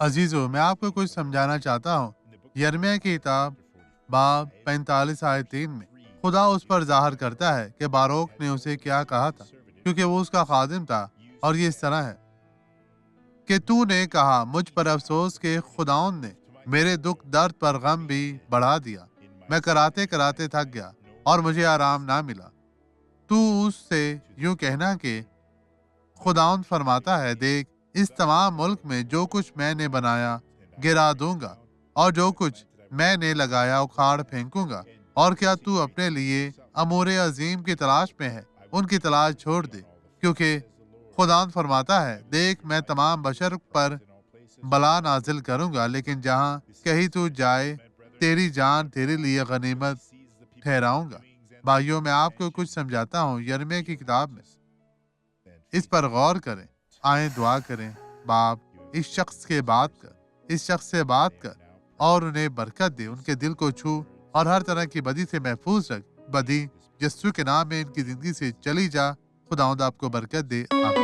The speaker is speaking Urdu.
عزیزو، میں آپ کو کچھ سمجھانا چاہتا ہوں۔ یرمیہ کی کتاب باب 45 آیت 3 میں خدا اس پر ظاہر کرتا ہے کہ باروک نے اسے کیا کہا تھا، کیونکہ وہ اس کا خادم تھا، اور یہ اس طرح ہے کہ تو نے کہا مجھ پر افسوس کہ خداوند نے میرے دکھ درد پر غم بھی بڑھا دیا۔ میں کراتے کراتے تھک گیا اور مجھے آرام نہ ملا۔ تو اس سے یوں کہنا کہ خداوند فرماتا ہے، دیکھ، اس تمام ملک میں جو کچھ میں نے بنایا گرا دوں گا، اور جو کچھ میں نے لگایا اکھاڑ پھینکوں گا۔ اور کیا تو اپنے لیے امور عظیم کی تلاش میں ہے؟ ان کی تلاش چھوڑ دے، کیونکہ خداوند فرماتا ہے، دیکھ، میں تمام بشر پر بلا نازل کروں گا، لیکن جہاں کہیں تو جائے تیری جان تیرے لیے غنیمت ٹھہراؤں گا۔ بھائیوں، میں آپ کو کچھ سمجھاتا ہوں۔ یرمیہ کی کتاب میں اس پر غور کریں، آئیں دعا کریں۔ باپ، اس شخص سے بات کر اور انہیں برکت دے، ان کے دل کو چھو اور ہر طرح کی بدی سے محفوظ رکھ۔ بدی یسوع کے نام میں ان کی زندگی سے چلی جا۔ خداوند آپ کو برکت دے، آمین۔